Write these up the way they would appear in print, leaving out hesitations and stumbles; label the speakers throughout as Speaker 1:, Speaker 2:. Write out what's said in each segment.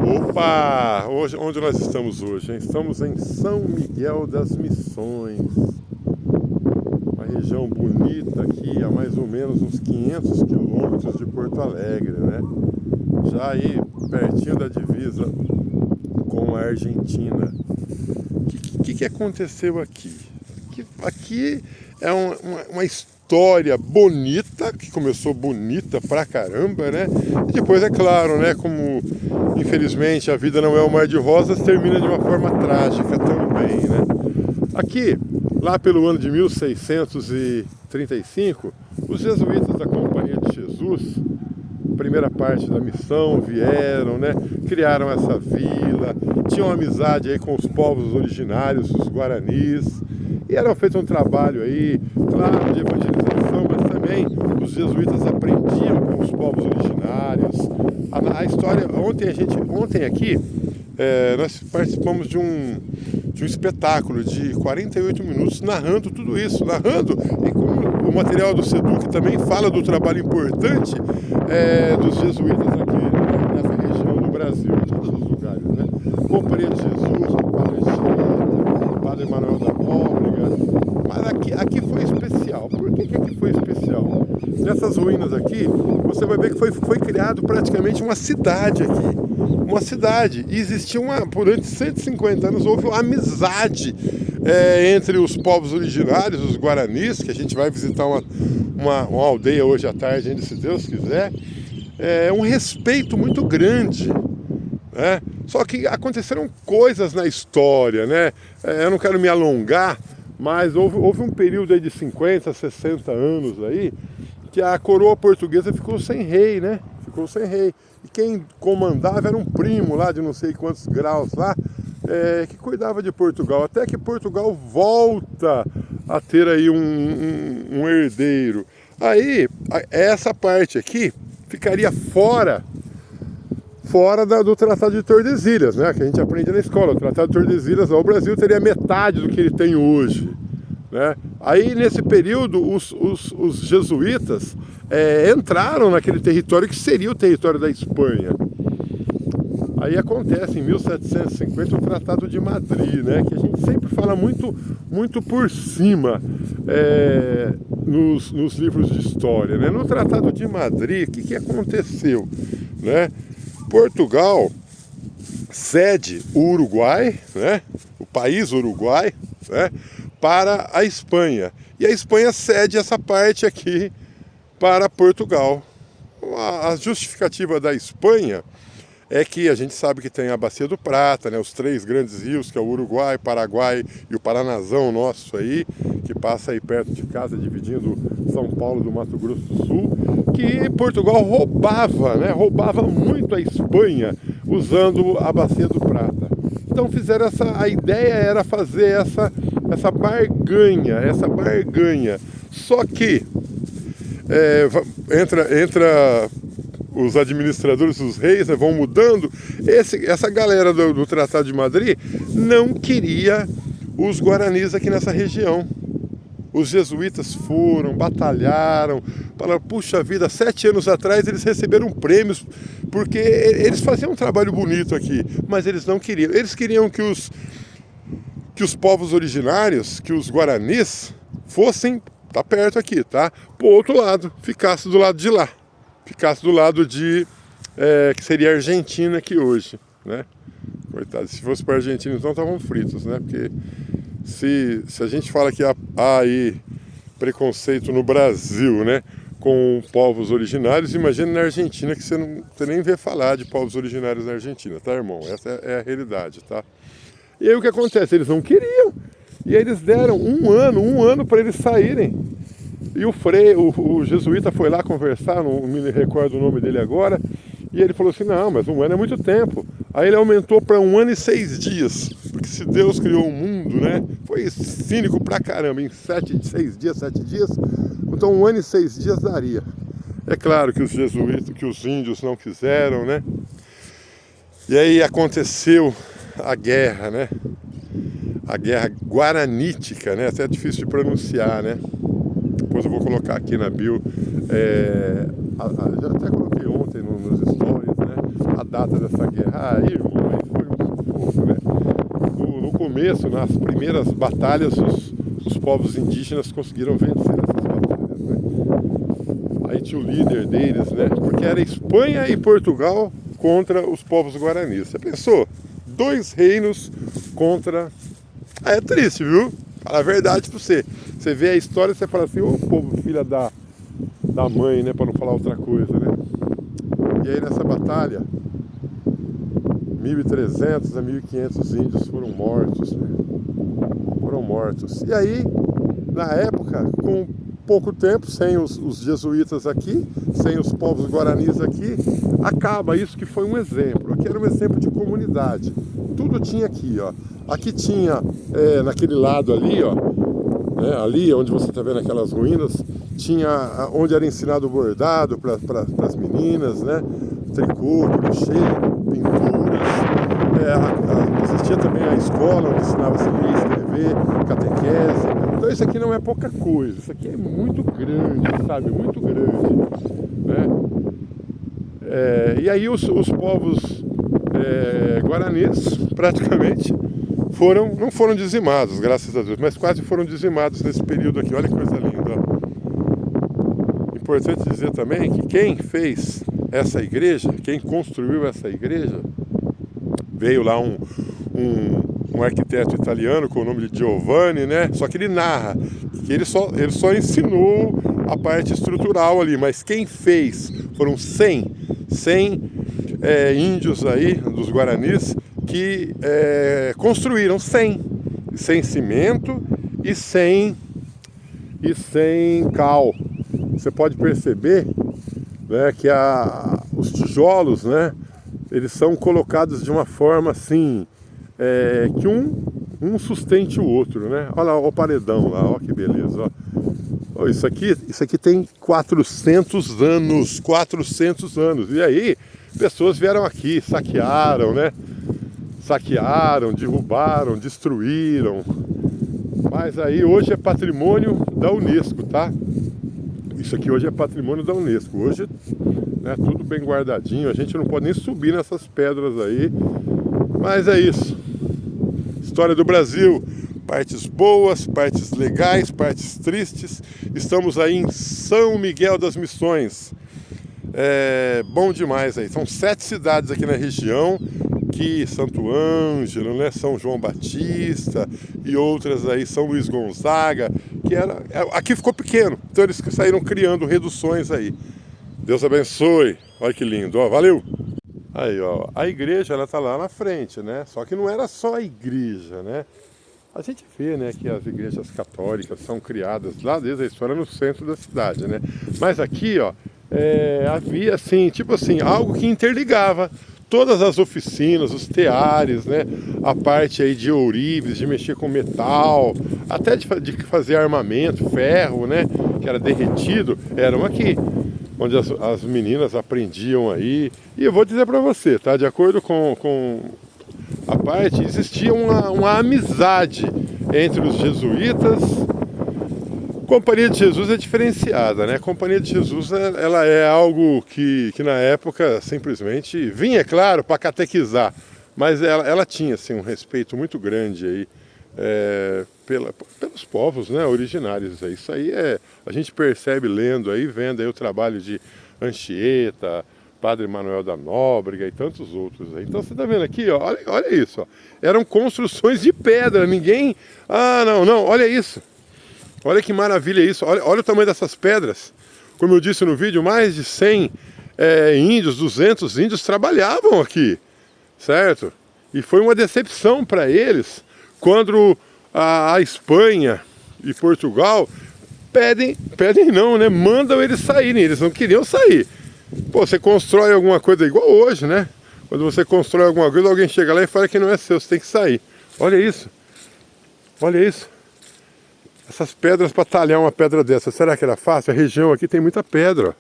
Speaker 1: Opa! Onde nós estamos hoje, hein? Estamos em São Miguel das Missões, uma região bonita aqui, a mais ou menos uns 500 quilômetros de Porto Alegre, né? Já aí pertinho da divisa com a Argentina. O que aconteceu aqui? Aqui é uma história bonita, que começou bonita pra caramba, né? E depois, é claro, né? Como infelizmente a vida não é um mar de rosas, termina de uma forma trágica também, né? Aqui, lá pelo ano de 1635, os jesuítas da Companhia de Jesus, primeira parte da missão, vieram, né? Criaram essa vila, tinham amizade aí com os povos originários, os guaranis, e era feito um trabalho aí, claro, de evangelização, mas também os jesuítas aprendiam com os povos originários. A história, ontem aqui, nós participamos de um espetáculo de 48 minutos narrando tudo isso, e como o material do SEDUC também fala do trabalho importante dos jesuítas aqui nessa região do Brasil, em todos os lugares, né? Companhia de Jesus, o Padre Chico, o Padre Manuel da Nóbrega, mas aqui foi especial. Por que aqui foi especial? Nessas ruínas aqui, você vai ver que foi criado praticamente uma cidade aqui. Uma cidade. E existia durante 150 anos, houve uma amizade entre os povos originários, os guaranis, que a gente vai visitar uma aldeia hoje à tarde, ainda, se Deus quiser. Um respeito muito grande, né? Só que aconteceram coisas na história, né? Eu não quero me alongar, mas houve um período aí de 50, 60 anos aí, que a coroa portuguesa ficou sem rei, né? Ficou sem rei. E quem comandava era um primo lá de não sei quantos graus lá, que cuidava de Portugal. Até que Portugal volta a ter aí um herdeiro. Aí, essa parte aqui ficaria fora do Tratado de Tordesilhas, né? Que a gente aprende na escola. O Tratado de Tordesilhas, o Brasil teria metade do que ele tem hoje, né? Aí, nesse período, os jesuítas entraram naquele território que seria o território da Espanha. Aí acontece, em 1750, o Tratado de Madrid, né? Que a gente sempre fala muito, muito por cima nos livros de história, né? No Tratado de Madrid, o que aconteceu, né? Portugal cede o Uruguai, né? O país Uruguai, né? Para a Espanha. E a Espanha cede essa parte aqui para Portugal. A justificativa da Espanha é que a gente sabe que tem a Bacia do Prata, né, os três grandes rios, que é o Uruguai, Paraguai e o Paranazão nosso aí, que passa aí perto de casa, dividindo São Paulo do Mato Grosso do Sul, que Portugal roubava, né, roubava muito a Espanha usando a Bacia do Prata. Então fizeram a ideia era fazer essa barganha. Só que entra os administradores, os reis, né, vão mudando. Essa galera do Tratado de Madrid não queria os guaranis aqui nessa região. Os jesuítas foram, batalharam, falaram, puxa vida, 7 anos atrás eles receberam prêmios, porque eles faziam um trabalho bonito aqui, mas eles não queriam. Eles queriam que os povos originários, que os guaranis, fossem, tá perto aqui, tá? Pro outro lado, ficasse do lado de lá. Ficasse do lado que seria a Argentina aqui hoje, né? Coitado, se fosse para a Argentina então estavam fritos, né? Porque se a gente fala que há aí preconceito no Brasil, né, com povos originários, imagina na Argentina, que você nem vê falar de povos originários na Argentina, tá, irmão? Essa é a realidade, tá? E aí o que acontece? Eles não queriam. E aí eles deram um ano para eles saírem. E o jesuíta foi lá conversar, não me recordo o nome dele agora, e ele falou assim, não, mas 1 ano é muito tempo. Aí ele aumentou para 1 ano e 6 dias, porque se Deus criou o mundo, né, foi cínico pra caramba, em 7 dias, então 1 ano e 6 dias daria. É claro que os jesuítas, que os índios não quiseram, né, e aí aconteceu a guerra, né, a guerra guaranítica, né, até é difícil de pronunciar, né. Depois eu vou colocar aqui na bio, já até coloquei ontem nos stories, né? A data dessa guerra. Aí, irmão, aí foi um sufoco, né? No começo, nas primeiras batalhas, os povos indígenas conseguiram vencer essas batalhas, né? Aí tinha o líder deles, né? Porque era Espanha e Portugal contra os povos guaranis. Você pensou? 2 reinos contra... É triste, viu? Fala a verdade pra você. Você vê a história e você fala assim, ô povo, filha da mãe, né? Pra não falar outra coisa, né? E aí nessa batalha, 1.300 a 1.500 índios foram mortos, né? Foram mortos. E aí, na época, com pouco tempo, sem os jesuítas aqui, sem os povos guaranis aqui, acaba isso que foi um exemplo. Aqui era um exemplo de comunidade. Tudo tinha aqui, ó. Aqui tinha, naquele lado ali, ó, né, ali onde você está vendo aquelas ruínas, tinha onde era ensinado o bordado para as meninas, né? Tricô, crochê, pinturas. Existia também a escola onde ensinava-se a ler, escrever, catequese. Então isso aqui não é pouca coisa, isso aqui é muito grande, sabe? Muito grande, né? E aí os povos guaranis praticamente não foram dizimados, graças a Deus, mas quase foram dizimados nesse período aqui. Olha que coisa linda, ó. Importante dizer também que quem fez essa igreja, quem construiu essa igreja, veio lá um arquiteto italiano com o nome de Giovanni, né? Só que ele narra que ele só ensinou a parte estrutural ali, mas quem fez foram 100 índios aí, dos guaranis, que construíram 100 cimento e sem cal. Você pode perceber, né, que os tijolos, né, eles são colocados de uma forma assim, que um sustente o outro, né? Olha lá o paredão lá, ó que beleza, ó. Ó, isso aqui tem 400 anos, 400 anos. E aí, pessoas vieram aqui, saquearam, né? Saquearam, derrubaram, destruíram. Mas aí hoje é patrimônio da Unesco, tá? Isso aqui hoje é patrimônio da Unesco. Hoje, né, tudo bem guardadinho. A gente não pode nem subir nessas pedras aí. Mas é isso. História do Brasil. Partes boas, partes legais, partes tristes. Estamos aí em São Miguel das Missões. Bom demais aí. São 7 cidades aqui na região. Aqui, Santo Ângelo, né, São João Batista e outras aí, São Luís Gonzaga, aqui ficou pequeno, então eles saíram criando reduções aí. Deus abençoe, olha que lindo, ó, valeu! Aí, ó, a igreja, ela tá lá na frente, né, só que não era só a igreja, né, a gente vê, né, que as igrejas católicas são criadas lá desde a história no centro da cidade, né, mas aqui, ó, havia assim, tipo assim, algo que interligava todas as oficinas, os teares, né? A parte aí de ourives, de mexer com metal, até de fazer armamento, ferro, né? Que era derretido, eram aqui, onde as meninas aprendiam aí. E eu vou dizer para você, tá? De acordo com a parte, existia uma amizade entre os jesuítas. Companhia de Jesus é diferenciada, né? A Companhia de Jesus, ela é algo que na época simplesmente vinha, é claro, para catequizar, mas ela tinha assim, um respeito muito grande aí, pelos povos, né, originários. Isso aí a gente percebe lendo aí, vendo aí o trabalho de Anchieta, Padre Manuel da Nóbrega e tantos outros aí. Então você está vendo aqui, ó, olha isso, ó. Eram construções de pedra, ninguém... Ah, não, olha isso. Olha que maravilha isso, olha o tamanho dessas pedras. Como eu disse no vídeo, mais de 100 índios, 200 índios trabalhavam aqui, certo? E foi uma decepção para eles quando a Espanha e Portugal pedem não, né? Mandam eles saírem, eles não queriam sair. Pô, você constrói alguma coisa igual hoje, né? Quando você constrói alguma coisa, alguém chega lá e fala que não é seu, você tem que sair. Olha isso, olha isso. Essas pedras para talhar uma pedra dessa, será que era fácil? A região aqui tem muita pedra.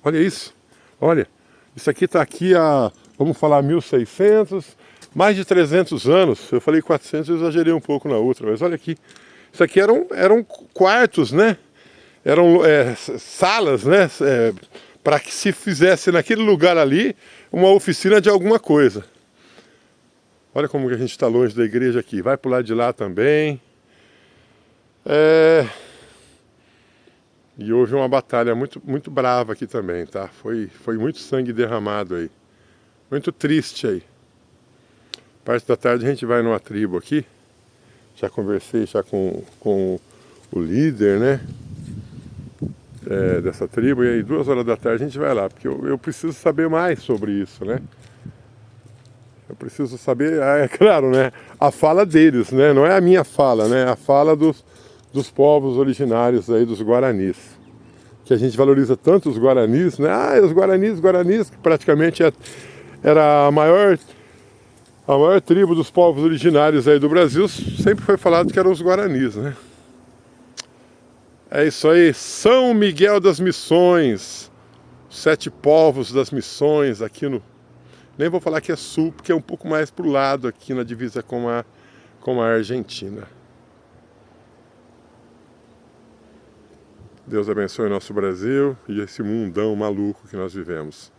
Speaker 1: Olha isso. Olha, isso aqui está aqui há, vamos falar, 1600, mais de 300 anos. Eu falei 400, eu exagerei um pouco na outra, mas olha aqui. Isso aqui eram quartos, né? Eram salas, né? para que se fizesse naquele lugar ali uma oficina de alguma coisa. Olha como que a gente está longe da igreja aqui. Vai para o lado de lá também. E houve uma batalha muito, muito brava aqui também, tá? Foi muito sangue derramado aí. Muito triste aí. Parte da tarde a gente vai numa tribo aqui. Já conversei já com o líder, né? Dessa tribo. E aí 2 horas da tarde a gente vai lá. Porque eu preciso saber mais sobre isso, né? Eu preciso saber, é claro, né? A fala deles, né? Não é a minha fala, né? A fala dos povos originários aí, dos Guaranis. Que a gente valoriza tanto os Guaranis, né? Os Guaranis, que praticamente era a maior tribo dos povos originários aí do Brasil, sempre foi falado que eram os Guaranis, né? É isso aí, São Miguel das Missões, 7 povos das missões aqui no... Nem vou falar que é sul, porque é um pouco mais pro lado aqui na divisa com a Argentina. Deus abençoe o nosso Brasil e esse mundão maluco que nós vivemos.